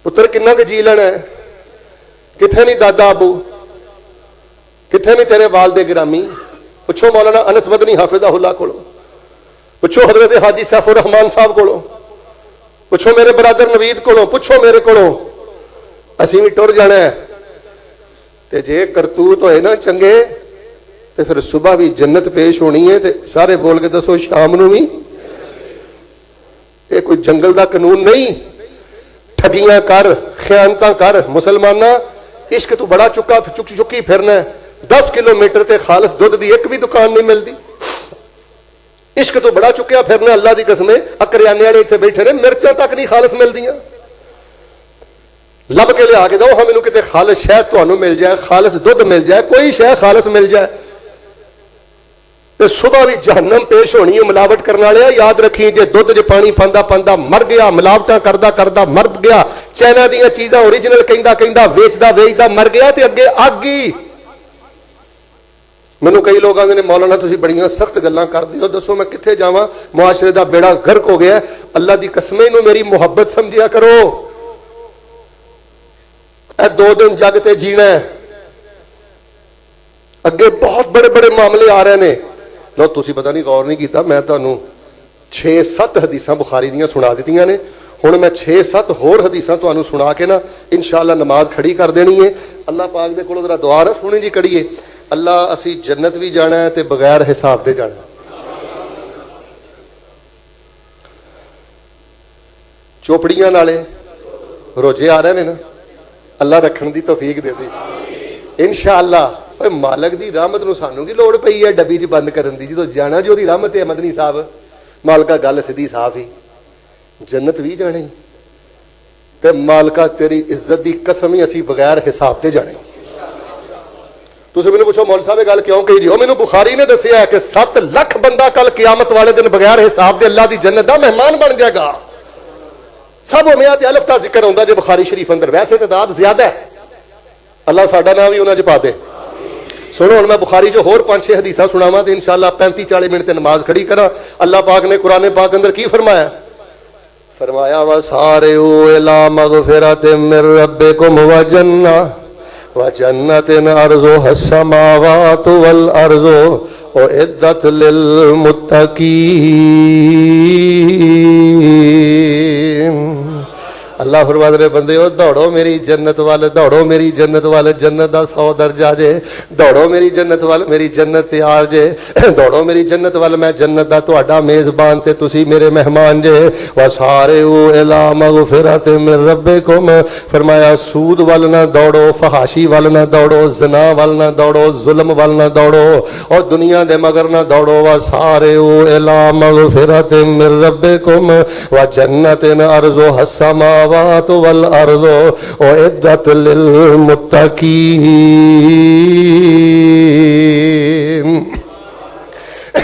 पुत्र किन्ना के जी लेना है, किथे नहीं दादा अबू, किथे नहीं तेरे वालदे गिरामी। पुछो मौलाना अनस मदनी हाफिज़हुल्लाह कोलो, पुछो हजरत हाजी सैफुर रहमान साहब कोलो, पुछो मेरे बरादर नवीद कोलो, पुछो मेरे कोलो। असीं भी टुर जाना है। ते जे करतूत होए ना चंगे ते फिर सुबह भी जन्नत पेश होनी है। ते सारे बोल के दसो शाम नूं भी। ये कोई जंगल का कानून नहीं। ठगियां कर, खयानतां कर। मुसलमाना इश्क तू बड़ा चुकी फिरना है। 10 किलोमीटर ते खालस दुध की एक भी दुकान नहीं मिलती। इश्क तो बड़ा चुकिया फिरना। अल्लाह की कसम करियाने वाले इतने बैठे ने, मिर्चां तक नहीं खालस मिलदियां। लभ के लिया के दो, हाँ मैनू किते खालस शहद तुहानू मिल जाए, खालस दुध मिल जाए, कोई शह खालस मिल जाए। तो सुबह भी जहन्नम पेश होनी है मिलावट करने वाले। याद रखी जे दुध च पानी पांदा पांदा मर गया, मिलावटा करदा करदा मर गया, चाइना दी चीज़ां ओरिजिनल कहंदा कहंदा वेचदा वेचदा मर गया, तो अगे अग ही। मैनू कई लोग आंदे ने मौलाना तुसीं बड़ियां सख्त गल्लां करदे हो, दसो मैं कित्थे जावां, मुआशरे दा बेड़ा गर्क हो गया। अल्लाह दी कसम इहनूं मेरी मुहब्बत समझिया करो। ए 2 दिन जग ते जीना है, अगे बहुत बड़े बड़े मामले आ रहे हैं। लो तुसीं पता नहीं गौर नहीं किया, मैं तुहानूं 6-7 हदीसां बुखारी दियां सुना दित्तियां ने। हुण मैं 6-7 होर हदीसां तुहानूं सुना के ना इंशाअल्लाह नमाज खड़ी कर देनी है। अल्लाह पाक दे कोलों जरा दुआ ना सोहणी जी करिए। अल्लाह असी जन्नत भी जाना है ते बगैर हिसाब दे जाना। चोपड़ियां नाले रोजे आ रहे हैं ना, अल्लाह रखने की तौफीक दे दे इंशाअल्लाह। मालक की रहमत नूं सानू की लोड़ पई है डब्बी च बंद करन दी, जो जाना जो दी रहमत है। मदनी साहब मालका गल सीधी साफ ही, जन्नत भी जाने ते मालका तेरी इज्जत की कसम ही असी बगैर हिसाब से जाने। तुसीं मैनूं पुछो मौल साहब गल क्यों कही जी? मैनू बुखारी ने दसिया है कि 7 लाख बंदा कल कियामत वाले दिन बगैर हिसाब के अल्लाह की जन्नत का मेहमान बन जाएगा। सब उमिया ते अलफ दा जिक्र होंदा जे बुखारी शरीफ अंदर, वैसे तादाद ज्यादा है। अल्लाह साडा नाम भी उन्हां च पा दे। सुनो हुण मैं बुखारी जो होर 5-6 हदीसां सुनावां ते इंशाअल्लाह 35-40 मिनट ते नमाज खड़ी करा। अल्लाह पाक ने कुरान पाक अंदर की फरमाया? फरमाया वसारिउ इला मगफिरतिम मिर रब्बिकुम व जन्नतिन अर्जुहा अस्समावातु वल अर्ज़ु उइद्दत लिल मुत्तकीन। अल्लाह फरमाते ने बंदे हो दौड़ो मेरी जन्नत वाल, दौड़ो मेरी जन्नत वाल, जन्नत का 100 दर्जा जे। दौड़ो मेरी जन्नत वाल, मेरी जन्नत तैयार जे। दौड़ो मेरी जन्नत वाल, मैं जन्नत का तुहाडा मेज़बान ते तुसी मेरे मेहमान जे। वसारिउ इला मगफिरतिम मिर रब्बिकुम, फरमाया सूद वाल ना दौड़ो, फहाशी वाल ना दौड़ो, ज़िना वाल ना दौड़ो, जुल्म वाल ना दौड़ो और दुनिया दे मगर ना दौड़ो। वसारिउ इला मगफिरतिम मिर रब्बिकुम व जन्नतिन अर्ज़ुहा अस्समा वल अर्ज़ु उइद्दत लिल मुत्तकीन।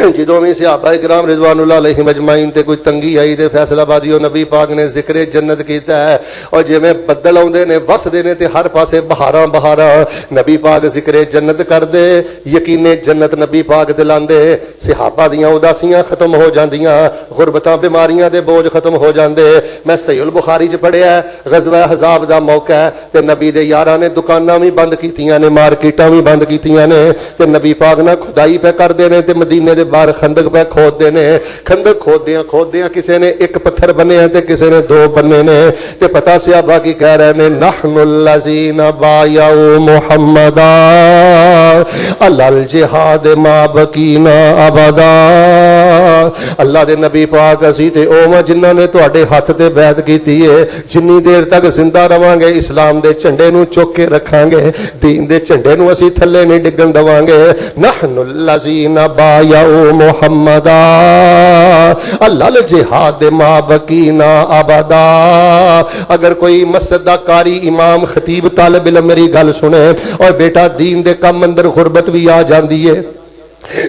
जदों भी सहाबा इकराम रिज़वानुल्लाह अलैहिम अजमाइन ते कोई तंगी आई ते फैसलाबादी नबी पाक ने जिक्र जन्नत कीता है। और जिवें बदल आउंदे ने वसदे ने ते हर पासे बहारां बहारां, नबी पाक जिक्र जन्नत करदे, यकीने जन्नत नबी पाक दिलांदे। सहाबा दियां उदासियां खत्म हो जांदियां, गुरबतां बीमारियां दे बोझ खत्म हो जांदे। मैं सहीहुल बुखारी च पढ़िया गज़वा हज़ाब दा मौका है ते नबी दे यारां ने दुकानां भी बंद कीतियां ने, मार्केटां भी बंद कीतियां ने ते नबी पाक ना खुदाई पे करदे ने ते मदीने बाहर खंदक पे खोदते ने। खंदक खोददियां खोददियां किसी ने 1 पत्थर बने ते किसी ने 2 बने ने ते पता सहाबा की कह रहे ने नहनुल्लज़ीना बायउ मुहम्मदा अलल जिहाद मा बकीना अबदा। अल्लाह दे नबी पाक असी ते ओह जिन्हां ने तुहाडे हथ ते बैत कीती है, जिन्नी देर तक जिंदा रवांगे इस्लाम दे झंडे नूं चुक के रखांगे, दीन दे झंडे नूं असी थल्ले नहीं डिगन दवांगे। नहनुल्लज़ीना बायउ मुहम्मदा अल्लाह जिहाद मा बकीना अबदा। अगर कोई मस्जिद दा कारी इमाम खतीब तालिब इल्म मेरी गल सुने और बेटा दीन दे कम अंदर गुरबत भी आ जाती है,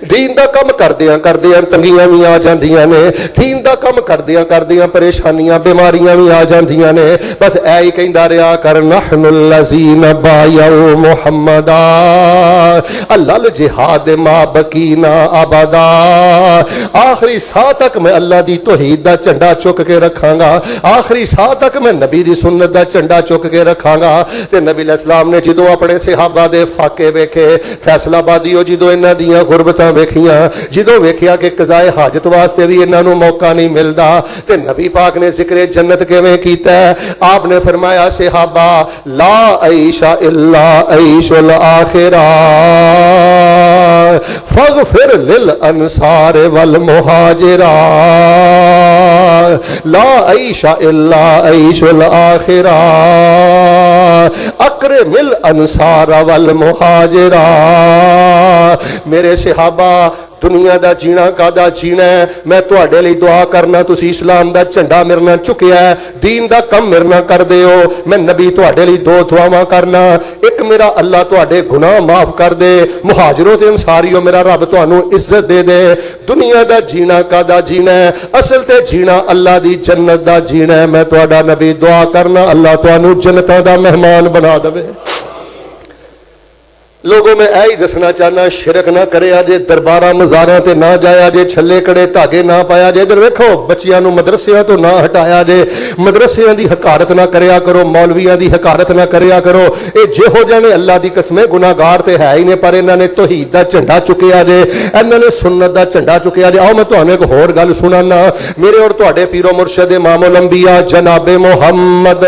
دین دا کم کردیاں کردیاں تنگیاں بھی آ جاندیاں نے، دین دا کم کردیاں کردیاں پریشانیاں بیماریاں بھی آ جاندیاں نے، بس اے ہی کہندا رہیا کر نحن الذین بایعوا محمدا اللہ الجہاد ما بقینا ابدا، آخری ساہ تک میں اللہ دی توحید دا جھنڈا چک کے رکھاں گا، آخری ساہ تک میں نبی دی سنت دا جھنڈا چک کے رکھاں گا۔ تے نبی علیہ السلام نے جدوں اپنے صحابہ دے فاقے ویکھے، فیصلہ بادیو جدوں انہاں دیاں غربتاں ویکھیاں، جدوں ویکھیا کہ قضائے حاجت واسطے بھی انہاں نوں موقع نہیں ملدا، تے نبی پاک نے ذکر جنت کیویں کیتا ہے؟ آپ نے فرمایا صحابہ لا عیش الا عیش الاخرہ فاغفر للانصار والمہاجرہ، لا عیش الا عیش الاخرہ اکرم الانصار والمہاجرہ۔ میرے صحابہ دنیا دا جینا کادا جینا ہے، میں تواڈے لئی دعا کرنا تسی اسلام دا جھنڈا میرنا چکیا ہے، دین دا کم میرنا کر دیو، میں نبی تواڈے لئی دو دعاواں کرنا، ایک میرا اللہ تواڈے گناہ معاف کر دے، مہاجروں تے انصاریوں میرا رب تانوں عزت دے دے۔ دنیا دا جینا کادا جینا ہے، اصل تے جینا اللہ دی جنت دا جینا ہے، میں تواڈا نبی دعا کرنا اللہ تانوں جنتاں دا مہمان بنا دے۔ لوگوں میں اے ہی دسنا چاہنا شرک نہ کرے جے، درباراں مزاراں تے نہ جایا جے، چھلے کڑے دھاگے نہ پایا جے، ادھر ویکھو بچیاں نوں مدرسیاں تو نہ ہٹایا جے، مدرسیاں دی حقارت نہ کریا کرو، مولویاں دی حقارت نہ کریا کرو، اے جہو جنے اللہ دی قسم گناہگار تے ہے ہی نے، پر انہاں نے توحید دا جھنڈا چکیا جے، انہاں نے سنت دا جھنڈا چکیا جے۔ آؤ میں تانوں ایک ہور گل سنانا، میرے اور تواڈے پیر و مرشد امام الانبیاء جناب محمد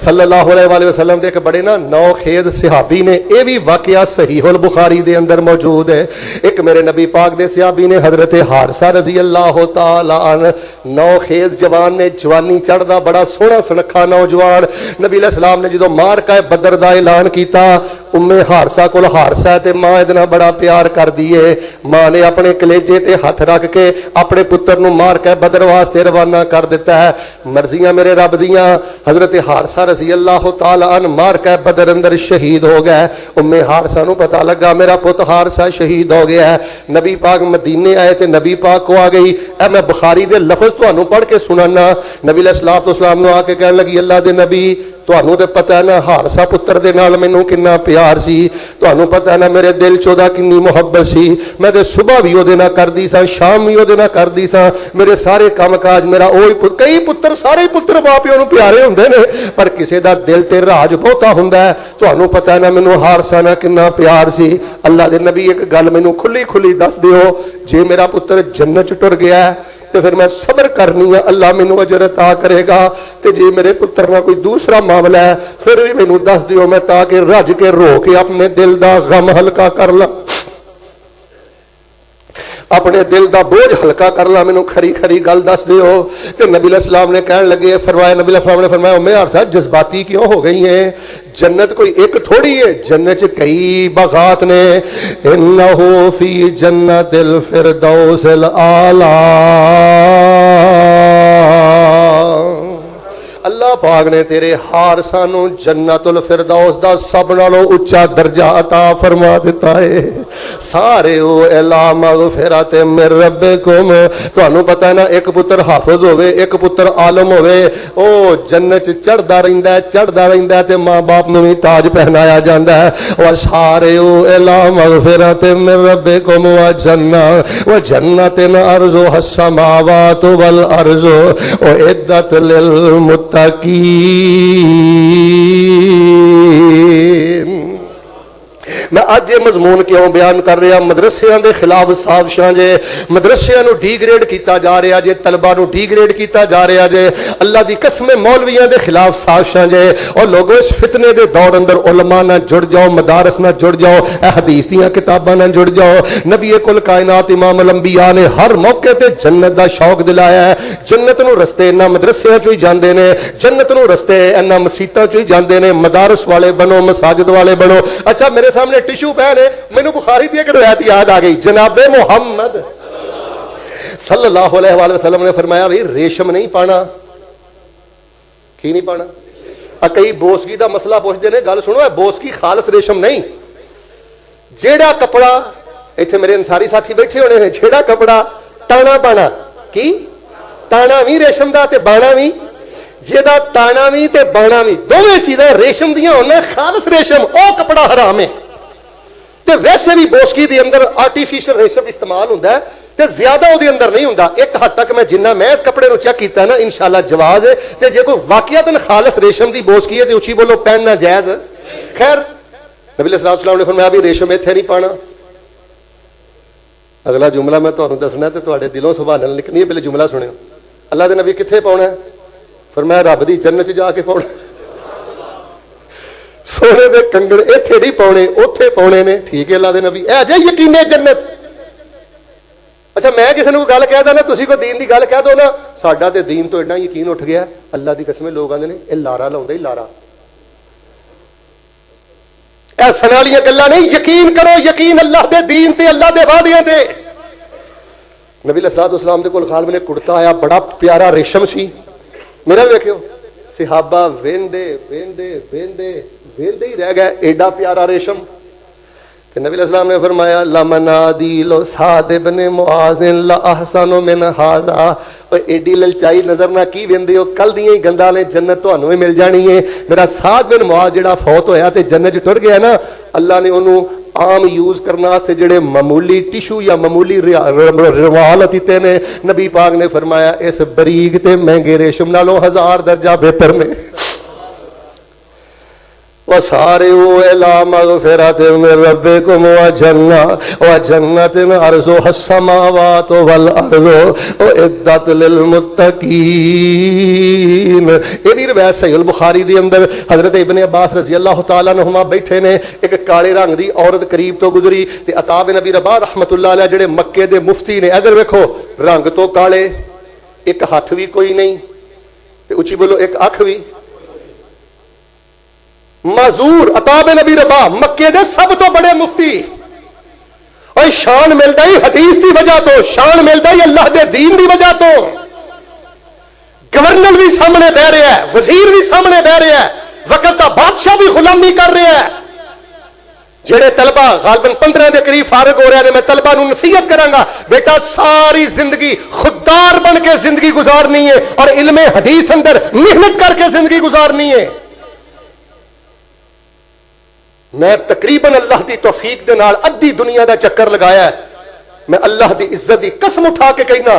صلی اللہ علیہ وآلہ وسلم دے ایک بڑے نا نو خیز صحابی نے، اے بھی واقعہ صحیح البخاری دے اندر موجود ہے۔ ایک میرے نبی پاک دے صحابی نے حضرت حارثہ رضی اللہ تعالی عنہ، نو خیز جوان نے، جوانی چڑھدا بڑا سوہنا سنکھا نوجوان، نبی علیہ السلام نے جدو مارکہ بدر دا اعلان کیتا، ام حارثہ کول حارثہ تے ماں ادنا بڑا پیار کر دیے، ماں نے اپنے کلیجے تے ہاتھ رکھ کے اپنے پتر نو مارکہ بدر واسطے روانہ کر دیتا ہے۔ مرضیاں میرے رب دیاں، حضرت حارثہ رضی اللہ تعالی عنہ مارکہ بدر اندر شہید ہو گئے۔ ام حارثہ نو پتہ لگا میرا پت حارثہ شہید ہو گیا ہے، نبی پاک مدینے آئے تے نبی پاک کو آ گئی، اے میں بخاری دے لفظ تانوں پڑھ کے سنانا۔ نبی علیہ السلام نو آ کے کہنے لگی اللہ دے نبی تانوں تے پتہ ہے نا حارثہ پتر دے نال مینوں کنا پیار سی، تانوں پتہ ہے نا میرے دل چودا کنی محبت سی، میں تے صبح بھی اودے نال کردی سا، شام بھی اودے نال کردی سا، میرے سارے کام کاج میرا اوہی کئی پتر سارے پتر ماں پیو نوں پیارے ہوندے نے، پر کسے دا دل تے راج بہتا ہوندا ہے، تانوں پتہ ہے نا مینوں حارثہ نال کنا پیار سی۔ اللہ دے نبی ایک گل مینوں کھلی کھلی دس دیو، جے میرا پتر جنت چ ٹر گیا ہے تو پھر میں صبر کرنی ہے، اللہ مینوں اجر عطا کرے گا، تے جے میرے پتر نہ کوئی دوسرا معاملہ ہے پھر بھی مینوں دس دیو، میں تاکہ رج کے رو کے اپنے دل دا غم ہلکا کر لا، اپنے دل دا بوجھ ہلکا کر لا، مینوں کھری کھری گل دس دیو۔ تے نبی علیہ السلام نے کہنے لگے، فرمایا نبی علیہ السلام نے فرمایا ام حارثہ جذباتی کیوں ہو گئی ہیں؟ جنت کوئی ایک تھوڑی ہے، جنت کئی باغات نے، انہو فی جنت الفردوس الاعلی، اللہ پاک نے تیرے حارثہ نو جنت الفردوس دا سب نالوں اچا درجہ عطا فرما دیتا ہے۔ سارے او الا مغفرت من ربکم، تانوں پتہ ہے نا ایک پتر حافظ ہوئے، ایک پتر عالم ہوئے، او جنت چڑھدا رہندا ہے، چڑھدا رہندا ہے تے ماں باپ نوں بھی تاج پہنایا جاندا ہے۔ اور سارے او الا مغفرت من ربکم وجنت ارضها السماوات والارض اعدت للمتقین۔ میں آج یہ مضمون کیوں بیان کر رہا، مدرسیاں دے خلاف سازشاں جے، مدرسیاں نو ڈی گریڈ کیتا جا رہا جے، طلبہ نو ڈی گریڈ کیتا جا رہا جے، اللہ دی قسم مولویاں دے خلاف سازشاں جے، اور لوگوں اس فتنے دے دور اندر علماء نہ جڑ جاؤ، مدارس نہ جڑ جاؤ، اے حدیث دیاں کتاباں نہ جڑ جاؤ۔ نبی کل کائنات امام الانبیاء نے ہر موقع تے جنت دا شوق دلایا ہے، جنت نو رستے نہ مدرسیاں چوں ہی جاندے نے، جنت نو رستے نہ مسیتاں چوں ہی جاندے نے، مدارس والے بنو، مساجد والے بنو۔ اچھا میرے سامنے ٹیشو پین ہے، مینوں بخاری دی ایک روایت یاد آ گئی، جناب محمد صلی اللہ علیہ وآلہ وسلم نے فرمایا بھئی ریشم نہیں پانا، کی نہیں پانا؟ کئی بوسگی دا مسئلہ پوچھتے ہیں، گل سنو، ہے بوسگی خالص ریشم نہیں، جیڑا کپڑا ਇੱਥੇ ਮੇਰੇ ਅੰਸਾਰੀ ਸਾਥੀ ਬੈਠੇ ਹੋਣੇ ਨੇ, ਜਿਹੜਾ ਕਪੜਾ ਤਾਣਾ ਬਾਣਾ ਕੀ ਤਾਣਾ ਵੀ ਰੇਸ਼ਮ ਦਾ ਤੇ ਬਾਣਾ ਵੀ, ਜਿਹਦਾ ਤਾਣਾ ਵੀ ਤੇ ਬਾਣਾ ਵੀ ਦੋਵੇਂ ਚੀਜ਼ਾਂ ਰੇਸ਼ਮ ਦੀਆਂ ਹੋਣ, ਖਾਲਸ ਰੇਸ਼ਮ, ਉਹ ਕਪੜਾ ਹਰਾਮ ਹੈ। ਤੇ ਵੈਸੇ ਵੀ ਬੋਸਕੀ ਦੇ ਅੰਦਰ ਆਰਟੀਫੀਸ਼ੀਅਲ ਰੇਸ਼ਮ ਇਸਤੇਮਾਲ ਹੁੰਦਾ ਹੈ ਤੇ ਜ਼ਿਆਦਾ ਉਹਦੇ ਅੰਦਰ ਨਹੀਂ ਹੁੰਦਾ। ਇੱਕ ਹੱਦ ਤੱਕ ਮੈਂ ਜਿੰਨਾ ਮੈਂ ਇਸ ਕੱਪੜੇ ਨੂੰ ਚੈੱਕ ਕੀਤਾ ਨਾ, ਇਨਸ਼ਾਅੱਲਾ ਜਵਾਜ਼ ਹੈ। ਤੇ ਜੇ ਕੋਈ ਵਾਕਿਆਤਨ ਖਾਲਸ ਰੇਸ਼ਮ ਦੀ ਬੋਸਕੀ ਹੈ ਤੇ ਉੱਚੀ ਬੋਲੋ ਪਹਿਨਣਾ ਜਾਇਜ਼। ਖੈਰ ਨਬੀ सल्लल्लाहु ने फरमाया भी रेशम इत्थे नहीं पाना। अगला जुमला मैं तुहानू दसना ते तुहाडे दिलों सुभान अल्लाह निकलनी है। पहले जुमला सुनियो, अल्लाह दे नबी कित्थे पाउणा है? फरमाया रब दी जन्नत जाके पाउणा। सोने दे कंगण इत्थे नहीं पाउणे, उत्थे पाउणे ने। ठीक है अल्लाह दे नबी, ऐ जे यकीने जन्नत। अच्छा मैं किसी को गल कह दा ना, तुसीं कोई दीन की गल कह दो ना, साडा ते दीन तो एडा यकीन उठ गया, अल्लाह की कसम लोग आंदे ने ये लारा लाउंदा ही लारा। ऐसा वालियां गल्लां नहीं, यकीन करो, यकीन अल्लाह दे दीन ते अल्लाह दे वादियां ते। नबी अलैहिस्सलाम दे कोल खालम ने कुर्ता आया, बड़ा प्यारा रेशम सी। मेरा वेखियो सहाबा वेंदे वेंदे वेंदे वेंदे ही रह गए, एडा प्यारा रेशम। ते नबी अलैहिस्सलाम ने फरमाया लमनादी लो साद इब्न मुआज़ ला अहसनु मिन हाज़ा। एडी ललचाई नजर ना की वेंदे हो, कल दियां ही गंदा ने जन्नत तुहानू भी मिल जानी है। मेरा साद बिन मुआज़ जिहड़ा फौत होया ते जन्नत च टुर गया ना, अल्लाह ने उन्होंने आम यूज करने वास्ते जेडे मामूली टिशू या मामूली रवाल दिते ने, नबी पाक ने फरमाया इस बरीक ते महंगे रेशम नालों 1000 दर्जा बेहतर ने। वह सारे इला मगफिरत मिन रब्बिकुम व जन्नतिन अर्ज़ुहा अस्समावातु वल अर्ज़ु उइद्दत लिल मुत्तकीन। ये भी रिवायत सहीह बुखारी दे अंदर हजरत इब्न अब्बास रज़ी अल्लाह तआला अन्हुमा बैठे ने, एक काले रंग दी औरत करीब तो गुजरी ते अता बिन नबी रबाह रहमतुल्लाह अलैह जेडे मक्के दे मुफ्ती ने, इधर देखो रंग तो काले, एक हाथ भी कोई नहीं ते उची बोलो एक अख भी। मजूर अता बिन नबी रबाह मक्के दे सब तो बड़े मुफ्ती, और शान मिलता ही हदीस की वजह तो, शान मिलता ही अल्लाह दे दीन की वजह तो। गवर्नर भी सामने बह रहा है, वजीर भी सामने बह रहा है, वक्त का बादशाह भी गुलामी कर रहा है। जेड़े तलबा गालबन 15 के करीब फारग हो रहे हैं, मैं तलबा नूं नसीहत करांगा, बेटा सारी जिंदगी खुददार बन के जिंदगी गुजारनी है और इल्मे हदीस अंदर मेहनत करके जिंदगी गुजारनी है। मैं तकरीबन अल्लाह की तौफीक दे नाल अद्धी दुनिया का चक्कर लगाया है। मैं अल्लाह की इज्जत की कसम उठा के कहना,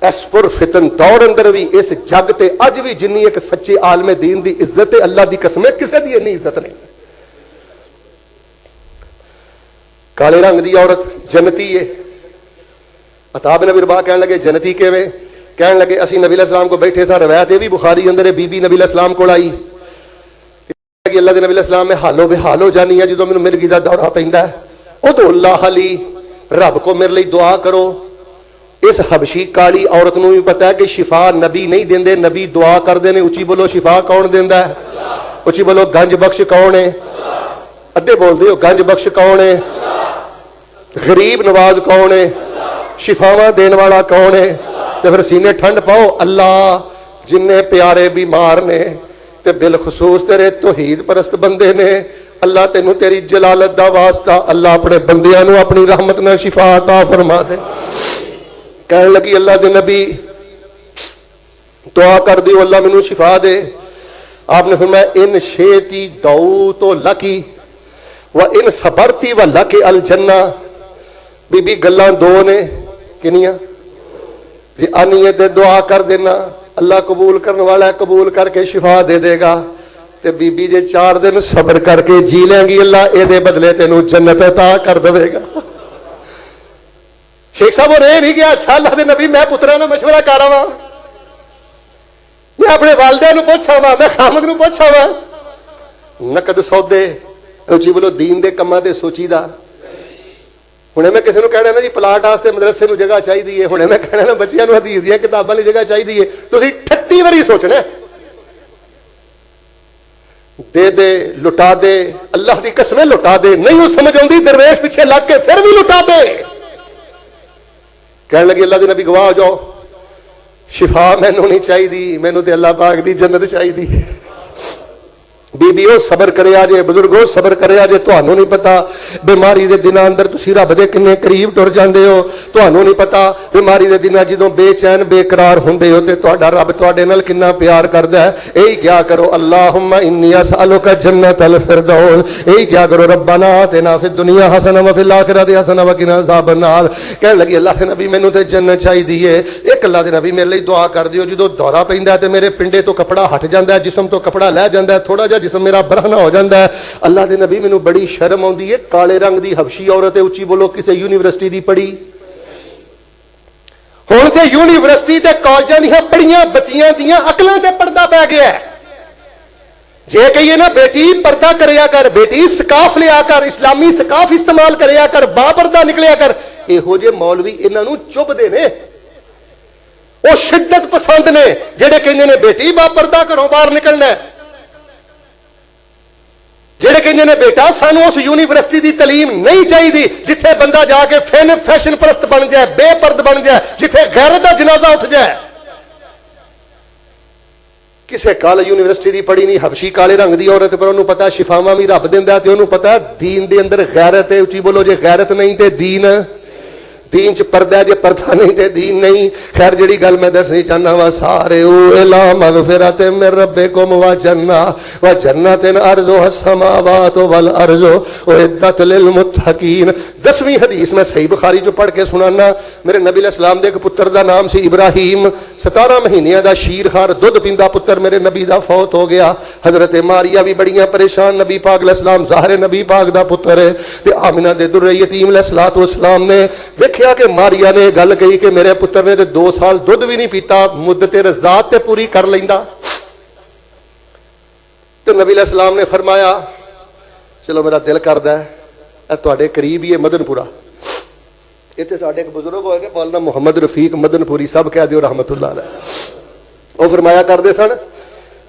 इस पुरफितन दौर अंदर भी इस जग ते अज भी जिन्नी एक सच्चे आलमे दीन की इज्जत है, अल्लाह की कसम है किसी की इन्नी इज्जत नहीं। काले रंग की औरत जन्नती है। अता बिन नबी रबाह कहने लगे जन्नती किवें? कहने लगे असीं नबी अलैहिस्सलाम को बैठे सा, रवायत ये भी बुखारी अंदर है, बीबी नबी अलैहिस्सलाम को आई कि अल्लाह के नबी अलैहिस्सलाम में हालो बेहाल हो जानी है जो मैनूं मिर्गी दा दौरा पैंदा है, उदो अल्लाह अली रब को मेरे लिए दुआ करो। इस हबशी काली औरत नूं भी पता है कि शिफा नबी नहीं देंदे, नबी दुआ करते हैं। उची बोलो शिफा कौन देंदा है? उची बोलो गंज बख्श कौन है? अद्धे बोलते हो गंज बख्श कौन है? गरीब नवाज कौन है? शिफावां देने वाला कौन है? तो फिर सीने ठंड पाओ, अल्लाह जिन्ने प्यारे बीमार ने ते बिलखसूस तेरे तौहीद परस्त बंदे ने, अल्लाह तेनू तेरी जलालत दा वास्ता, अल्लाह अपने बंदियां नू अपनी रहमत नाल शिफा अता फरमा दे। कहने लगी अल्लाह दे नबी दुआ कर दियो अल्लाह मैनू शिफा दे। आपने फरमाया इन शेती दऊ तो लकी व इन सबरती व लकी अल जन्ना। बीबी गल्लां दो ने, किनियां? जी आनीए ते दुआ कर देना, अल्लाह कबूल करने वाला है, कबूल करके शिफा दे देगा। ते बीबी जे 4 दिन सबर करके जी लेंगी, अल्लाह ए बदले तेनू जन्नत अता कर देगा। शेख साहब और नहीं गया, अच्छा अल्लाह दे नबी मैं पुत्रा ना मशवरा कर आवां, मैं अपने वालिदा नूं पुछ आवां, मैं खामद नूं पुछ आवां। नकद सौदे उची बोलो दीन दे कम्मां ते सोचीदा। हुणे मैं किसी को कहना ना जी प्लाट वास्ते मदरसे में जगह चाहिए, हुणे मैं कहना ना बच्चियां नूं हदीस दी किताबां लई जगह चाहिए, तुसीं 38 वारी सोचना दे दे लुटा दे, अल्लाह की कसम लुटा दे। नहीं समझ आती दरवेश पीछे लग के फिर भी लुटा दे। कहने लगी अल्लाह के नबी गवाह हो जाओ, शिफा मैनू नहीं चाहिए, मैनू तो अल्लाह पाक की जन्नत चाहिए। बीबीओ सबर करिया जे, बुजुर्गो सबर करिया जे। तुहानू नहीं पता बीमारी के दिनों अंदर तुसी रब दे किन्ने करीब टुर जांदे हो। तुहानू नहीं पता बीमारी के दिनों जदों बेचैन बेकरार हुंदे हो ते तुहाडा रब तुहाडे नाल किन्ना प्यार करदा है। यही क्या करो, अल्लाहुम्मा इन्नी असअलुका जन्नतल फिरदौस। यही क्या करो, रब्बना आतिना फिद दुनिया हसना व फिल आखिरति हसना व किना अज़ाबन नार। कहण लगी अल्लाह के नबी मैनू ते जन्नत चाहिदी है। एक अल्लाह के नबी मेरे लिए दुआ कर दियो, जदों दौरा पैंदा ते मेरे पिंडे तो कपड़ा हट जांदा है, जिस्म तो कपड़ा लै जांदा है, थोड़ा जिहा जिस्म मेरा बरहना हो जाता है। अल्लाह के नबी मैनू बड़ी शर्म आउंदी है, काले रंग की हबशी औरत है, उच्ची बोलो, किसी यूनिवर्सिटी की पढ़ी। हुण ते यूनिवर्सिटी ते कॉलेजां दीयां पढ़ियां बच्चियां दीयां अकलां ते पर्दा पै गया है। जे कहिए ना बेटी पर्दा करया कर, बेटी स्काफ लिया कर, इस्लामी स्काफ इस्तेमाल करया कर, बापर्दा निकलिया कर, इहो जे मौलवी इन्हां नूं चुभदे ने। वो शिद्दत पसंद ने जेड़े कहंदे ने बेटी बापर्दा घरों बाहर निकलना है, जेड़े कहंदे ने बेटा सानू उस यूनिवर्सिटी की तलीम नहीं चाहिए जिथे बंदा जाके फैशन परस्त बन जाए, बेपर्द बन जाए, जिथे गैरत का जनाजा उठ जाए। किसी काले यूनिवर्सिटी की पढ़ी नहीं, हबशी काले रंग की औरत, पर उन्होंने पता शिफावा भी रब दिंदा ते उन्होंने पता दीन के अंदर गैरत है। उची बोलो, जे गैरत नहीं तो दीन, दीन च पर्दा, जे पर्दा नहीं तो दीन नहीं। खैर जिहड़ी गल मैं दसनी चाहना वा, सारे इला मगफिरत मिर रब्बिकुम व जन्नतिन अर्जुहा समावातु वल अर्जु उइद्दत लिल मुत्तकीन। 10वीं हदीस मैं सही बुखारी जो पढ़ के सुनाना। मेरे नबी अलैहिस्सलाम दे एक पुत्र दा नाम सी इब्राहिम। 17 महीनों का शीरखार दुध पींदा पुत्र मेरे नबी दा फौत हो गया। हजरत मारिया भी बड़ियां परेशान, नबी पाक अलैहिस्सलाम ज़ाहिर नबी पाक दा पुत्र है। ते आमिना दे दुर्रे यतीम अलैहिस्सलातु वस्सलाम ने देखिया कि मारिया ने गल कही कि मेरे पुत्र ने तो 2 साल दुध भी नहीं पीता, मुद्दत रज़ात ते पूरी कर लेंदा। तो नबी अलैहिस्सलाम ने फरमाया चलो मेरा दिल करदा है तुहाडे करीब ही है मदनपुरा, इत्थे साडे एक बुजुर्ग होए मौलाना मुहम्मद रफीक मदनपुरी, सब कह दियो रहमतुल्लाह अलैह। वो फरमाया करदे सन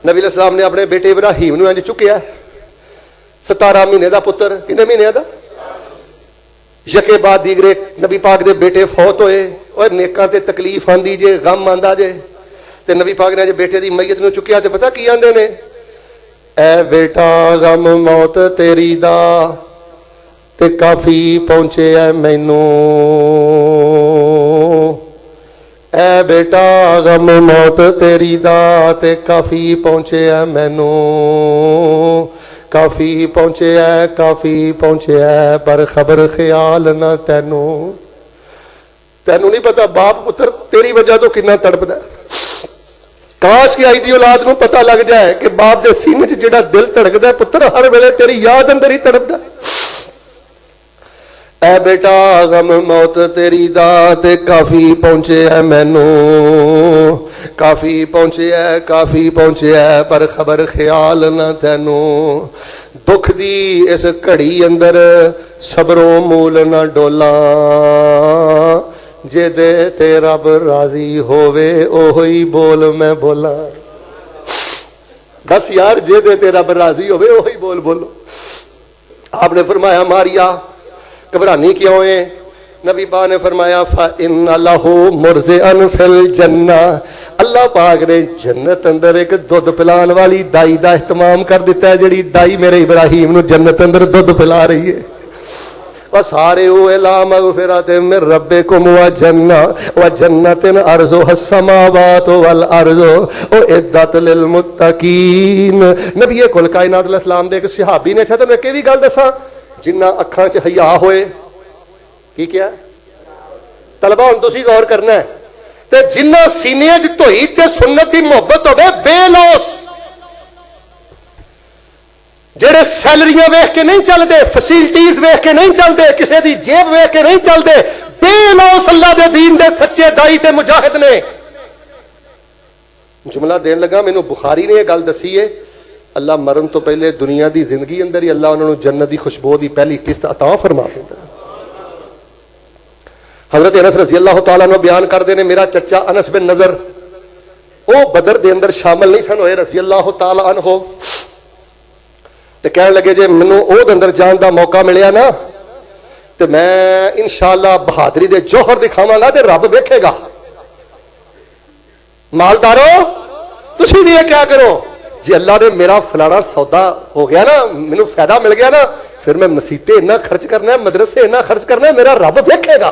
नबी अलैहिस्सलाम ने अपने बेटे इब्राहिम नूं इंज चुकिया, 17 महीने का पुत्र, कितने महीने का, यके बाद दीगरे नबी पाक दे बेटे फौत होए। और नेकां ते तकलीफ आंदी जे, गम आंदा जे, ते नबी पाक ने जे बेटे दी मैयत नूं चुकिया ते पता की आंदे ने, ऐ बेटा गम मौत तेरी दा ते काफी पहुंचे ऐ मैनू, ऐ बेटा गम मौत तेरी दा ते काफी पहुंचे ऐ मैनू, काफी पहुंचे है, काफी पहुंचे है, पर खबर ख्याल न तैनू, तैनू नहीं पता बाप पुत्र तेरी वजह तो कितना तड़पदा। काश कि आई दी औलाद नूं पता लग जाए कि बाप दे सीने च जिहड़ा दिल धड़कदा पुत्र हर वेले तेरी याद अंदर ही तड़पदा। ऐ बेटा गम मौत तेरी दा ते काफी पहुंचे है मैनू, काफी पहुंचे है, काफी पहुंचे है, पर खबर ख्याल न तैनू। दुख दी इस घड़ी अंदर सबरों मूल न डोला, जेदे ते रब राजी होवे ओही बोल मैं बोला। बस यार जेदे ते रब राजी होवे ओही बोल बोलो। आपने फरमाया मारिया घबरानी क्यों है? नबी पाक ने फरमाया फ़इन्ना लहू मुर्ज़िअन फिल जन्ना, अल्लाह पाक ने जन्नत अंदर एक दुध पिलाने वाली दाई का एहतमाम कर दिता है, जिहड़ी दाई मेरे इब्राहिम नूं जन्नत अंदर दुध पिला रही है। वह सारे इला मग़फ़िरत मिर रब्बिकुम व जन्नतिन अर्ज़ुहा समावातु वल अर्ज़ु उइद्दत लिल मुत्तकीन। नबी कुल कायनात अलैहिस्सलाम दे एक सहाबी ने, अच्छा तो मैं कि भी गल दसां, जिन्ना अखां च हया होए, की क्या तलबा हुण तुसीं गौर करना है, ते जिन्ना सीने च धोई ते सुन्नत की मुहब्बत होवे बेलौस, जेड़े सैलरियां वेख के नहीं चलते, फैसिलिटीज वेख के नहीं चलते, किसी की जेब वेख के नहीं चलते, बेलौस अल्लाह दे दीन दे सच्चे दाई ते मुजाहिद ने। जुमला देन लगा, मैनू बुखारी ने यह गल दसी है, अल्लाह मरन तो पहले दुनिया की जिंदगी अंदर ही अल्लाह उन्होंने जन्नत की खुशबू की पहली किस्त अता फरमा देता। हजरत अनस रज़ी अल्लाह तआला अन्हु बयान करते हैं, मेरा चचा अनस बिन नज़र वो बदर दे अंदर शामिल नहीं सन होए रज़ी अल्लाह तआला अन्हु, ते कहने लगे जे मैनू ओहदे अंदर जान का मौका मिलिया ना तो मैं इंशाअल्लाह बहादरी दे जौहर दिखावांगा ते रब वेखेगा। मालदारो तुसीं भी ये क्या करो, جی اللہ نے میرا فلانا سودا ہو گیا نا, مینوں فائدہ مل گیا نا, پھر میں مسیتے اتنا خرچ کرنا ہے, مدرسے اتنا خرچ کرنا ہے, میرا رب دیکھے گا.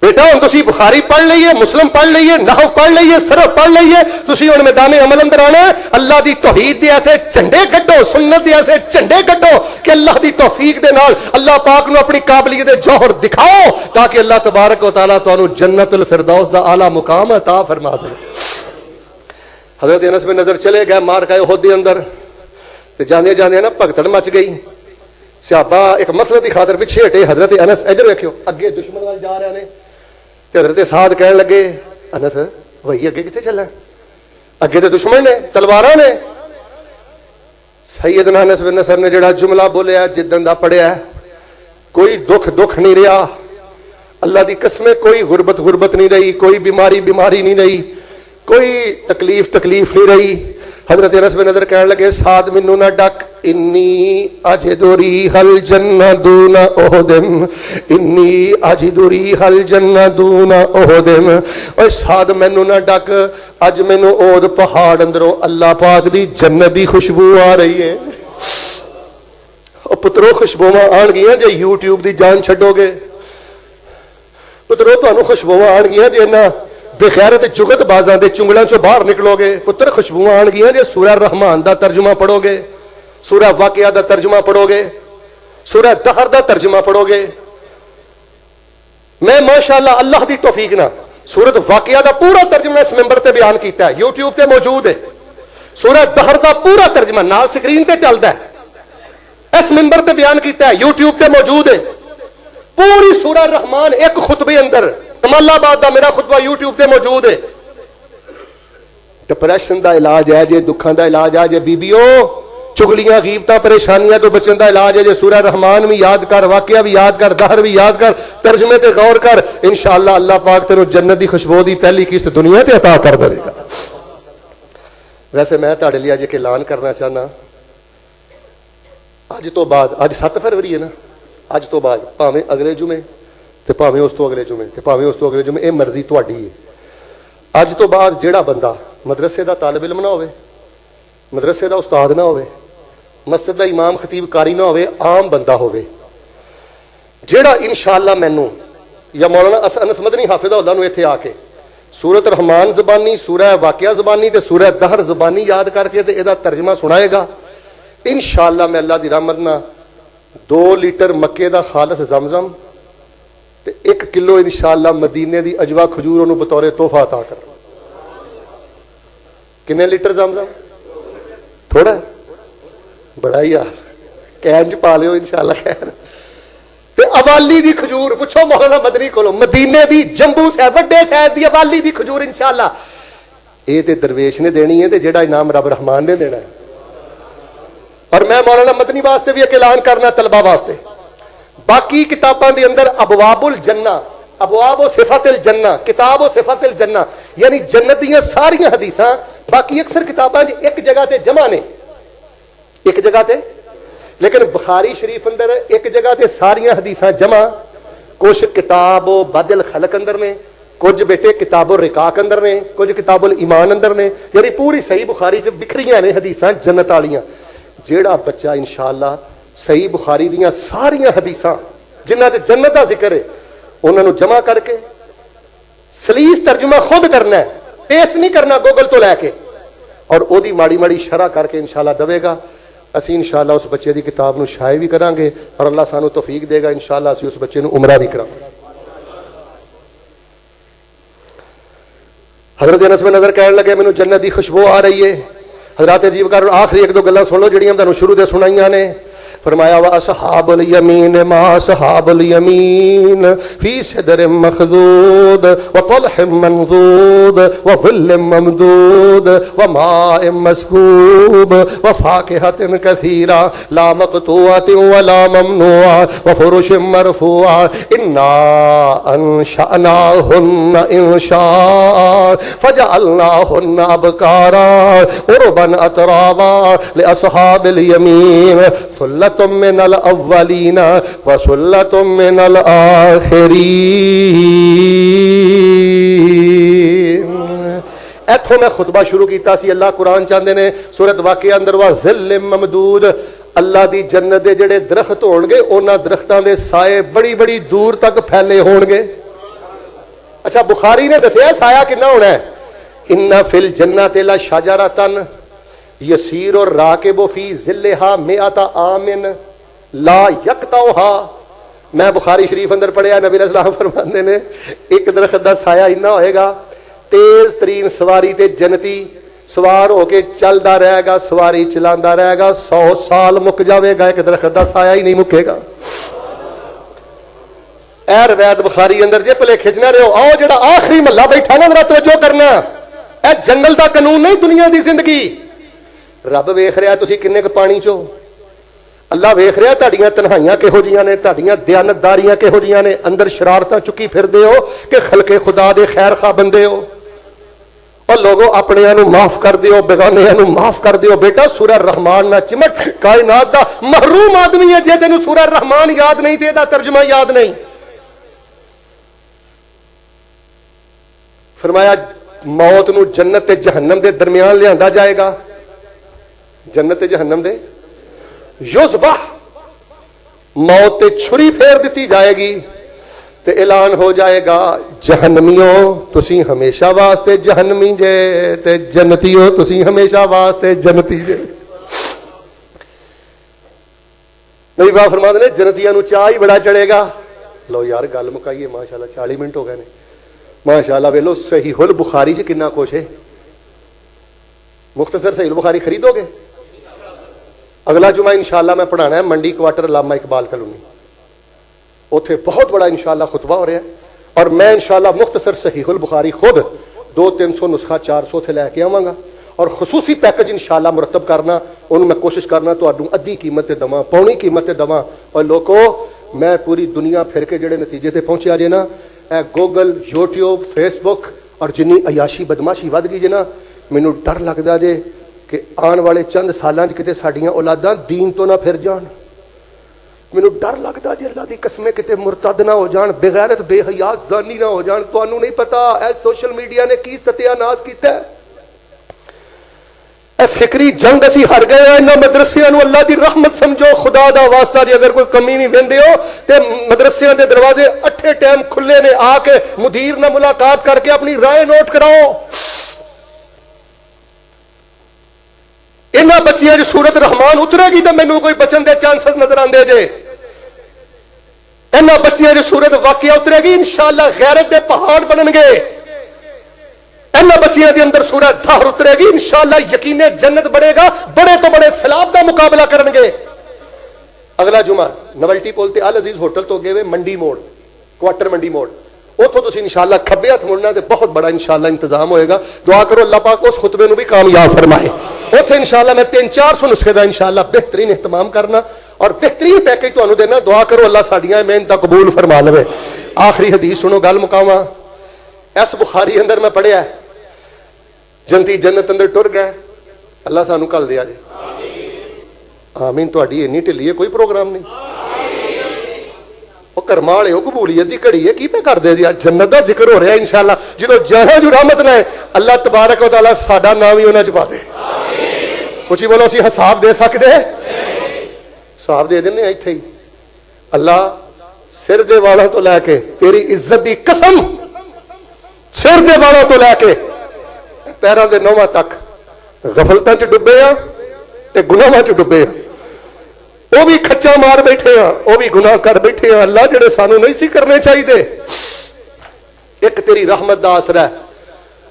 بیٹا ہوں تسی بخاری پڑھ لئیے, مسلم پڑھ لئیے, نحو پڑھ لئیے, صرف پڑھ لئیے, تسی ہن میدان عمل اندر آنا ہے. اللہ دی توحید دے ایسے جھنڈے کڈو, سنت دے ایسے جھنڈے کڈو کہ اللہ دی توفیق دے نال اللہ پاک نو اپنی قابلیت جوہر دکھاؤ, تاکہ اللہ تبارک و تعالیٰ تانوں جنت الفردوس دا اعلی مقام عطا فرما دے. حضرت انس میں نظر چلے گئے مار کا احد دے اندر, تے جاندے جاندے نا بھگدڑ مچ گئی. صحابہ ایک مسئلے دی خاطر پیچھے ہٹے. حضرت انس ادھر ویکھو, اگے دشمن وال جا رہے نے, تے حضرت سعد کہن لگے انس وہی اگے کتے چلنا, اگے تے دشمن نے, تلواراں نے. سیدنا انس بن نصر نے جڑا جملہ بولیا جدن دا پڑھیا ہے, کوئی دکھ نہیں رہا, اللہ دی قسم, کوئی غربت نہیں رہی, کوئی بیماری نہیں رہی, کوئی تکلیف نہیں رہی. حضرت انس بن نظر کہنے لگے سعد منو نہ ڈک, انی اجد ریح الجنہ دون احد, انی اجد ریح الجنہ دون احد. اوے سعد مینو نہ ڈک, اج مینو احد پہاڑ اندروں اللہ پاک دی جنت دی خوشبو آ رہی ہے. او پترو خوشبوواں آن گیاں جے یوٹیوب دی جان چھڈو گے, پترو تانوں خوشبوواں آن گیاں جے نہ بغیرت جگت بازاں دے چنگلاں چوں باہر نکلو گے. پتر خوشبوواں آن گیاں جے سورہ رحمان دا ترجمہ پڑھو گے, سورہ واقعہ دا ترجمہ پڑھو گے, سورہ دہر دا ترجمہ پڑھو گے. میں ماشاءاللہ اللہ دی توفیق نہ سورۃ واقعہ دا پورا ترجمہ اس ممبر تے بیان کیتا ہے, یوٹیوب تے موجود ہے. سورہ دہر دا پورا ترجمہ نال سکرین تے چلدا ہے, اس ممبر تے بیان کیتا ہے, یوٹیوب تے موجود ہے. پوری سورہ رحمان ایک خطبے اندر, کمال آباد دا میرا خطبہ یوٹیوب تے موجود ہے. ڈپریشن دا علاج ہے جے, دکھاں دا علاج ہے جے, بیبیو چگلیاں غیبتاں پریشانیاں تو بچن دا علاج ہے جے. سورہ رحمان بھی یاد کر, واقعہ بھی یاد کر, دہر بھی یاد کر, ترجمے تے غور کر, انشاءاللہ اللہ پاک تینوں جنت دی خوشبو دی پہلی قسط دنیا تے عطا کر دے گا. ویسے میں تہاڈے لیے اج ایک اعلان کرنا چاہنا, اج تو بعد, اج 7 فروری ہے نا, اج تو بعد بھاویں اگلے جمعے تے بھاویں اس تو اگلے جمعے تے بھاویں اس تو اگلے جمعے, اے مرضی تہاڈی ہے. اج تو بعد جیڑا بندہ مدرسے دا طالب علم نہ ہوئے, مدرسے دا استاد نہ ہوئے, مسجد دا امام خطیب قاری نہ ہوئے, عام بندہ ہوئے, جیڑا انشاءاللہ مینوں یا مولانا انس مدنی حافظہ اللہ نو ایتھے آ کے سورۃ رحمان زبانی, سورہ واقعہ زبانی تے سورہ دہر زبانی یاد کر کے تے ادا ترجمہ سنائے گا, انشاءاللہ میں اللہ دی رحمت نہ 2 لیٹر مکے دا خالص زمزم تے 1 کلو انشاءاللہ مدینے دی اجوا کھجور انہوں بطور تحفہ عطا کر. کنے لیٹر زمزم؟ تھوڑا بڑا ہی یار, کینج پا لیو انشاءاللہ. خیر تے اوالی دی کھجور پوچھو مولانا مدنی کولو, مدینے دی جمبو سے وڈے شہر دی اوالی دی کھجور انشاءاللہ. اے تے درویش نے دینی ہے تے جڑا انعام رب رحمان نے دینا ہے. اور میں مولانا مدنی واسطے بھی ایک اعلان کرنا, طلبہ واسطے, باقی کتاباں دے اندر ابواب الجنہ, ابواب و صفات الجنہ, کتاب و صفات الجنہ, یعنی جنت دیاں ساریاں حدیثاں باقی اکثر کتاباں ایک جگہ تے جمع نے, ایک جگہ تے, لیکن بخاری شریف اندر ایک جگہ تے ساریاں حدیثاں جمع, کچھ کتاب و بدء الخلق اندر نے, کچھ بیٹے کتاب الرقاق اندر نے, کچھ کتاب الایمان اندر نے, یعنی پوری صحیح بخاری چ بکھریاں نے حدیثاں جنت والیاں. جیڑا بچہ انشاءاللہ صحیح بخاری دیاں ساریاں حدیثاں جنہ تے جنت دا ذکر ہے انہاں نو جمع کر کے سلیس ترجمہ خود کرنا ہے, پیش نہیں کرنا گوگل تو لے کے, اور او دی ماڑی ماڑی شرح کر کے انشاءاللہ دے گا. اسی انشاءاللہ اس بچے دی کتاب نو شائع بھی کران گے, اور اللہ سانو توفیق دے گا انشاءاللہ اسی اس بچے نو عمرہ بھی کران گے. حضرت انس بن نظر کہنے لگے مینوں جنت دی خوشبو آ رہی ہے. حضرات عجیب کر آخری 1-2 گلاں سن لو جڑیاں تانوں شروع دے سنائیاں نے. فرمایا واصحاب الیمین ما اصحاب الیمین فی صدر مخضود وطلح منضود وظل ممدود وماء مسکوب وفاکہۃ کثیرہ لا مقطوعۃ ولا ممنوعہ وفرش مرفوعہ انا انشأناہن انشاء فجعلناہن ابکارا عربا اترابا لاصحاب الیمین ثلۃ من الاولین وثلۃ من الاخرین. ایتھوں میں خطبہ شروع کیتا سی. اللہ قرآن چاہتے نے سورۃ واقعہ اندر وا ظل ممدود, اللہ دی جنت دے جڑے درخت ہون گے انہاں درختاں دے سائے بڑی بڑی دور تک پھیلے ہون گے. اچھا بخاری نے دسیا سایہ کتنا ہونا ہے. ان فی الجنۃ لشجرۃ یسیر الراکب فی ظلھا مئۃ عام لا یقطعھا. میں بخاری شریف اندر پڑھیا نبی علیہ السلام فرماندے نے ایک درخت دا سایہ اتنا ہوئے گا تیز ترین سواری تے جنتی سوار ہو کے چلدا رہے گا, سواری چلاندا رہے گا, 100 سال مک جاوے گا, ایک درخت دا سایہ ہی نہیں مکے گا. اے روایت بخاری اندر جے پلے کھچنا رہے ہو. آؤ جڑا آخری محلہ بیٹھا نا ذرا توجہ کرنا, اے جنگل دا قانون نہیں دنیا دی زندگی. رب ویکھ رہا تسی کنے ک پانی چو, اللہ ویکھ رہا تہاڈیاں تنہائیاں کہو جیاں نے, تہاڈیاں دیانتداریاں کہو جیاں نے, اندر شرارتاں چکی پھردے ہو کہ خلق خدا دے خیر خواہ بندے ہو. اور لوگوں اپنیاں نو معاف کر دیو, بیگانیاں نو معاف کر دیو. بیٹا سورہ رحمان نہ چمٹ, کائنات دا محروم آدمی ہے جے تینوں سورہ رحمان یاد نہیں تے دا ترجمہ یاد نہیں. فرمایا موت نو جنت تے جہنم دے درمیان لیا جائے گا, جنت تے جہنم دے یذبح, موت تے چھری پھیر دیتی جائے گی تے اعلان ہو جائے گا جہنمیوں تسی ہمیشہ واسطے جہنمی جے تے جنتیوں تسی ہمیشہ واسطے جنتی جے. نبی پاک فرماتے نے جنتیاں نو چاہ ہی بڑا چڑھے گا. لو یار گل مکائیے, ماشاءاللہ 40 منٹ ہو گئے نے. ماشاءاللہ ویلو صحیح البخاری سے کنا کچھ ہے. مختصر صحیح البخاری خریدو گے؟ اگلا جمعہ انشاءاللہ میں پڑھانا ہے منڈی کوارٹر علامہ اقبال کالونی, اتنے بہت بڑا انشاءاللہ خطبہ ہو رہا ہے. اور میں انشاءاللہ مختصر صحیح البخاری خود 200-300 نسخہ 400 سے لے کے آواں گا, اور خصوصی پیکج انشاءاللہ مرتب کرنا, انہوں میں کوشش کرنا تو ادھی قیمت دواں, پونی قیمت دواں. اور لوگوں میں پوری دنیا پھر کے جڑے نتیجے تے پہنچیا جے نا, اے گوگل, یوٹیوب, فیس بک اور جنی عیاشی بدماشی ود گئی جے نا, مینوں ڈر لگدا جے کہ آن والے چند سالاں کتے ساڈیاں اولاداں دین تو نہ پھر جان. مینوں ڈر لگدا جے اللہ دی قسمیں کتے مرتد نہ ہو جان, بغیرت بے حیا زانی نہ ہو جان. تانوں نہیں پتا اے سوشل میڈیا نے کی ستیا ناز کیتا ہے. اے فکری جنگ اسی ہر گئے ہیں. انہاں مدرسیاں نو اللہ دی رحمت سمجھو, خدا دا واسطہ جے اگر کوئی کمی نہیں ویندے ہو تے مدرسیاں دے دروازے اٹھے ٹائم کھلے نے, آ کے مدیر نال ملاقات کر کے اپنی رائے نوٹ کراؤ. انہاں بچیاں جو سورت رحمان اترے گی تو مینوں کوئی بچن دے چانسز نظر آندے جے. انہاں بچیاں جو سورت واقعہ اترے گی انشاءاللہ غیرت دے پہاڑ بنن گے. انہاں بچیاں دے اندر سورت دہر اترے گی انشاءاللہ یقین جنت بڑھے گا, بڑے تو بڑے سیلاب دا مقابلہ کرن گے. اگلا جمعہ نولٹی پول تے ال عزیز ہوٹل تو گئے ہوئے منڈی موڑ, کوارٹر منڈی موڑ, اتوں تسی انشاءاللہ کھبے ہاتھ مڑنا تے بہت بڑا انشاءاللہ انتظام ہوئے گا. دعا کرو اللہ پاک اس خطبے نو بھی کامیاب فرمائے. اتنے انشاءاللہ میں 300-400 نسخے دا انشاءاللہ بہترین اہتمام کرنا اور بہترین پیکج تانوں دینا. دعا کرو اللہ ساڈیاں محنتاں قبول فرما لے. آخری حدیث سنو, گل مکاواں. اس بخاری اندر میں پڑھیا ہے جنتی جنت اندر ٹر گئے, اللہ سانو کل دیا جی. آمین. تہاڈی اینی ڈھلی ہے, کوئی پروگرام نہیں. وہ کرما والے ہو, قبولیت دی گھڑی ہے, کی پہ کر دے جی. جنت دا ذکر ہو رہا ہے انشاءاللہ. جدوں جہاں جو رحمت نے اللہ تبارک و تعالی ساڈا نام ہی انہاں چ پا دے. کچھ بولو اسی حساب دے سکتے, حساب دے دینے ایتھے ہی. اللہ سر دے والاں تو لے کے تیری عزت دی قسم, سر دے والاں تو لے کے پیراں دے نوواں تک غفلتاں چ ڈبے ہاں تے گناہاں چ ڈبے ہاں. وہ بھی کھچا مار بیٹھے ہاں, وہ بھی گناہ کر بیٹھے ہاں. اللہ جڑے سانو نہیں سی کرنے چاہیے. ایک تیری رحمت دا اثر ہے.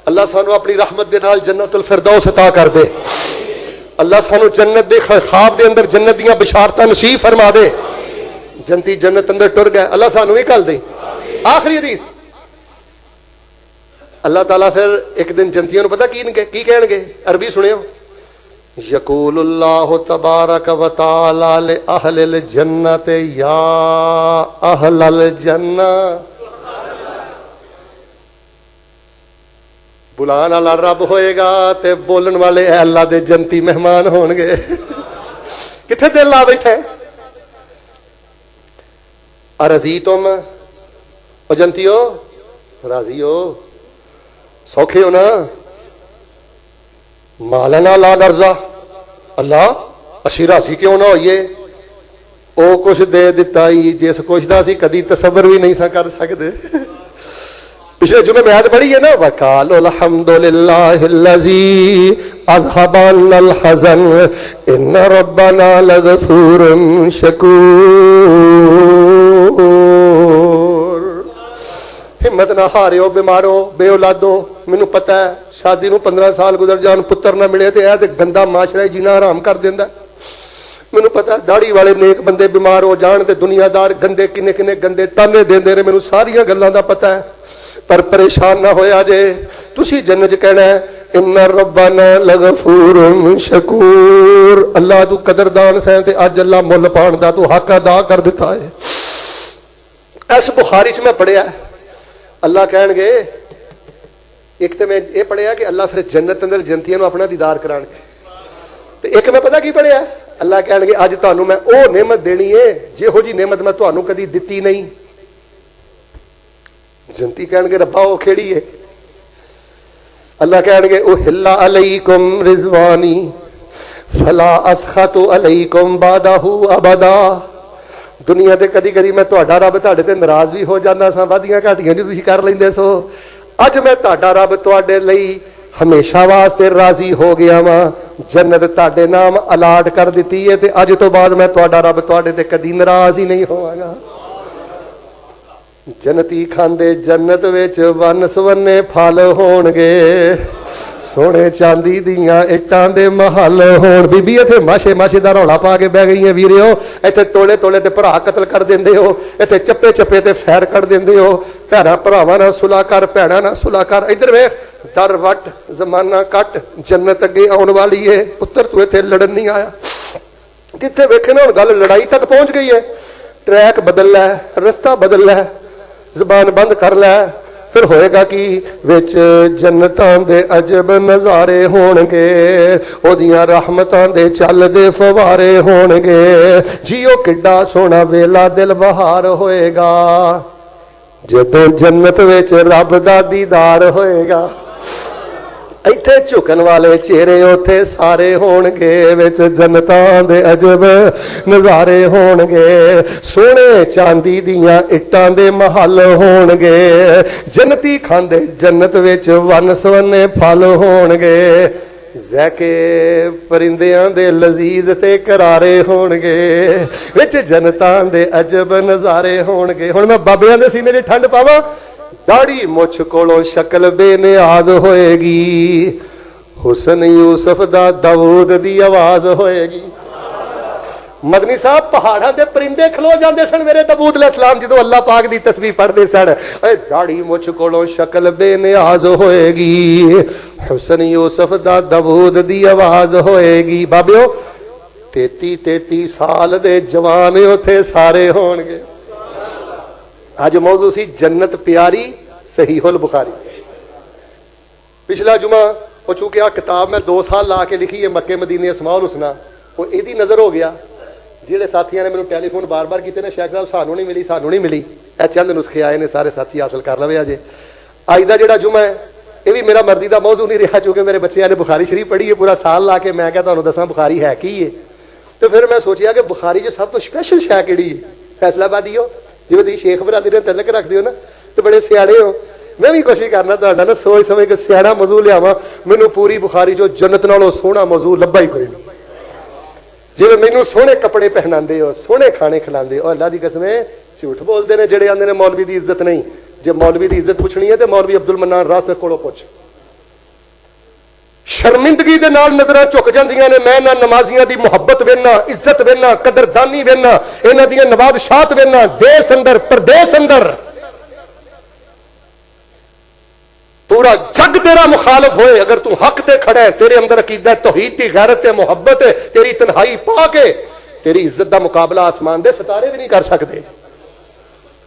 اللہ سانو اپنی رحمت دے نال جنت الفردوس عطا کر دے. اللہ سانو جنت دے خواب دے اندر جنت دیاں بشارتاں نصیب فرما دے. جنتی جنت اندر ٹر گئے, اللہ سانو ہی کل دے. آخری حدیث, اللہ تعالیٰ پھر ایک دن جنتیاں نو پتہ کی کہن گے, عربی سنیو. یقول اللہ تبارک و تعالی لأہل الجنت یا اہل الجنہ. بلان والا رب ہوئے گا تے بولن والے اے اللہ دے جنتی مہمان ہون گے. کتنے دل لا بیٹھے. ارضیتم, او جنتیو راضی ہو, سوکھے ہو نا, ਮਾਲਨਾ ਲਾ ਨਰਜ਼ਾ, ਅੱਲਾ ਅਸੀਂ ਰਾਜ਼ੀ ਕਿਉਂ ਨਾ ਹੋਈਏ। ਉਹ ਕੁਛ ਦੇ ਦਿੱਤਾ ਹੀ ਜਿਸ ਕੁਛ ਦਾ ਅਸੀਂ ਕਦੀ ਤਸੱਵਰ ਵੀ ਨਹੀਂ ਸਾਂ ਕਰ ਸਕਦੇ। ਪਿਛਲੇ ਜੁਮੇ ਮੈਂ ਆਇਤ ਪੜ੍ਹੀ ਹੈ ਨਾ, ਵਕਾਲੋ ਅਲਹਮਦੁਲਿल्लाहिल्लज़ी अज़हबल हज़न इन्न रब्बना लग़फ़ूरुन शकूर। हिम्मत ना हारियो बीमारो बेऔलादो, मैनू पता है शादी नूं 15 साल गुजर जान पुत्र ना मिले तो यह गंदा माशरा जीना हराम कर देंदा। मैनू पता दाढ़ी वाले नेक बंदे बीमार हो जान ते दुनियादार गंदे किन्ने किन्ने गंदे ताने देंदे ने, मैनू सारियां गल्लां दा पता है। पर परेशान ना होया जे, तुसी जन्नत च कहना है इन्ना रब्बना लग़फ़ूरुन शकूर। अल्लाह तू कदरदान सैं ते अज अल्लाह मुल पाण दा तू हक अदा कर दिता है। इस बुखारी च मैं पढ़िया अल्लाह कहणगे, एक तो मैं ये पढ़िया कि अल्लाह फिर जन्नत अंदर जन्नतियां नूं अपना दीदार कराणगे, ते एक मैं पता की पढ़िया अल्लाह कहणगे अज तुहानूं मैं ओ नेमत देनी है जिहो जी नेमत मैं तुहानूं कदी दित्ती नहीं। जन्नती कहणगे रब्बा ओ केड़ी है। अल्लाह कहणगे उहिल्ला अलैकुम रिज़वानी फला असखतु अलैकुम बादहु अबदा। दुनिया ते कदी कदी मैं तुहाडा रब तुहाडे ते नाराज भी हो जांदा सां, वादियां घाटियां जी तुसीं कर लैंदे सो। अज मैं तुहाडा रब तुहाडे लई हमेशा वास्ते राजी हो गया वा, जन्नत तुहाडे नाम अलाट कर दित्ती है ते अज तो बाद मैं तुहाडा रब तुहाडे ते कदी नाराज ही नहीं होवांगा। जन्नती खांदे जन्नत विच वन सवन्ने फल होणगे, सोने चांदी दियां इट्टां दे महल होण। बीबी इत्थे माशे माशे दा रौला पा के बह गई है वीरियो, इत्थे तोले तोले ते भरा कतल कर देंदे हो, इत्थे चप्पे चप्पे ते फैर कर देंदे हो। भैणां भरावां नाल सुलह कर, भैणां नाल सुलह कर। इधर वेख दर वट जमाना कट, जन्नत अगे आउण वाली है। पुत्तर तू इत्थे लड़न नहीं आया, जिथे वेखे ना हुण गल लड़ाई तक पहुंच गई है। ट्रैक बदल लै, रस्ता बदल लै, ਜ਼ਬਾਨ ਬੰਦ ਕਰ ਲੈ, ਫਿਰ ਹੋਏਗਾ ਕਿ ਵਿੱਚ ਜੰਨਤਾਂ ਦੇ ਅਜਬ ਨਜ਼ਾਰੇ ਹੋਣਗੇ, ਉਹਦੀਆਂ ਰਹਿਮਤਾਂ ਦੇ ਚੱਲਦੇ ਫਵਾਰੇ ਹੋਣਗੇ। ਜੀਓ ਕਿੱਡਾ ਸੋਹਣਾ ਵੇਲਾ ਦਿਲ ਬਹਾਰ ਹੋਏਗਾ ਜਦੋਂ ਜੰਨਤ ਵਿੱਚ ਰੱਬ ਦਾ ਦੀਦਾਰ ਹੋਏਗਾ। ਇੱਥੇ ਝੁਕਣ ਵਾਲੇ ਚਿਹਰੇ ਉੱਥੇ ਸਾਰੇ ਹੋਣਗੇ, ਵਿੱਚ ਜੰਨਤਾਂ ਦੇ ਅਜਬ ਨਜ਼ਾਰੇ ਹੋਣਗੇ। ਸੋਹਣੇ ਚਾਂਦੀ ਦੀਆਂ ਇੱਟਾਂ ਦੇ ਮਹੱਲ ਹੋਣਗੇ, ਜੰਨਤੀ ਖਾਂਦੇ ਜੰਨਤ ਵਿੱਚ ਵੰਨ ਸਵੰਨੇ ਫਲ ਹੋਣਗੇ। ਜ਼ੈਕੇ ਪਰਿੰਦਿਆਂ ਦੇ ਲਜ਼ੀਜ਼ ਤੇ ਕਰਾਰੇ ਹੋਣਗੇ, ਵਿੱਚ ਜੰਨਤਾਂ ਦੇ ਅਜਬ ਨਜ਼ਾਰੇ ਹੋਣਗੇ। ਹੁਣ ਮੈਂ ਬਾਬਿਆਂ ਦੇ ਸੀਨੇ 'ਚ ਠੰਡ ਪਾਵਾਂ, दाढ़ी मुछ कोलों शक्ल बेनियाज होएगी, हुसन यूसुफ दा दाऊद दी आवाज होएगी। मदनी साहब पहाड़ां दे परिंदे खलो जांदे सन मेरे दाऊद अलैहिस्सलाम जदों अल्लाह पाक दी तस्बीह पढ़दे सन। दाढ़ी मुछ कोलों शक्ल बेनियाज होएगी, हुसन यूसुफ दा दाऊद दी आवाज होएगी। बाबियो 33 साल दे जवान उत्थे सारे होणगे। आज मौजू सी जन्नत प्यारी सहीहुल बुखारी। पिछला जुमा वो चूंकि आ किताब मैं 2 साल ला के लिखी है मक्के मदीने अस्माउल हुस्ना, वो इहदी नज़र हो गया। जिहड़े साथियों ने मैनूं टैलीफोन बार बार कीते ने, शेख साहब सानूं नहीं मिली सानूं नहीं मिली, ਇਹ चंद नुस्खे आए ने, सारे साथी हासिल कर लवे। अजे अज का जिहड़ा जुमा है ये भी मेरा मर्जी का मौजू नहीं रहा, चूंकि मेरे बच्चों ने बुखारी शरीफ पढ़ी है पूरा साल ला के। मैं क्या तुहानूं दसां बुखारी है की है, तो फिर मैं सोचिया कि बुखारी जो सब तो स्पैशल शै किहड़ी है। फैसलाबादी हो जिवें तुसीं शेख बरादरी ने तिलक रखते हो ना, तो बड़े सियाणे हो। मैं भी कोशिश करना तुहाडा ना सोच समझ के सियाणा मौजू लियावां। मैनूं पूरी बुखारी जो जन्नत नालों सोहना मौजू लभा ही कोई नहीं। जिवें मैनूं सोहणे कपड़े पहनांदे हो, सोहणे खाने खिलांदे हो, अल्लाह दी कसम झूठ बोलते हैं जिहड़े आंदे ने मौलवी दी इज्जत नहीं। जे मौलवी दी इज्जत पुछनी है तो मौलवी अब्दुल मन्नान रासिक कोलों पुछ। शर्मिंदगी दे नाल नज़रां झुक जांदियां ने। मैं ना नमाजियां दी मुहब्बत वेना, इज्जत वेना, कदरदानी वेना, इन्हां दी नवाज़शात वेना, देश अंदर परदेश अंदर। पूरा जग तेरा मुखालफ होए, अगर तू हक ते खड़ा है, तेरे अंदर अकीदा तौहीद दी गैरत ते मुहब्बत है, तेरी तन्हाई पा के तेरी इज्जत दा मुकाबला आसमान दे सितारे भी नहीं कर सकते।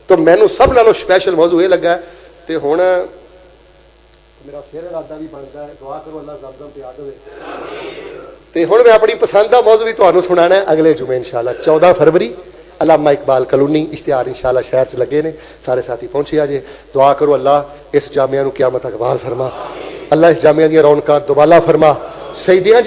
तो मैनू सब नालों स्पैशल मौजू ये लगा। तो हुण मेरा फिर इरादा भी बनता है, दुआ करो अल्लाह ज़ब्ज़म पे याद होवे। ते हुण मैं अपनी पसंद का मौजू भी तुहानूं सुणाना है अगले जुमे इंशाअल्लाह 14 फरवरी। अल्लामा इकबाल कलूनी इश्तिहार इंशाअल्लाह शहर च लगे ने, सारे साथी पहुंचे अजे। दुआ करो अल्लाह इस जामिया नूं क़यामत तक बहाल फरमा, अल्लाह इस जामिया दी रौनकां दुबाला फरमा, ਸਜਦਿਆਂ 'ਚ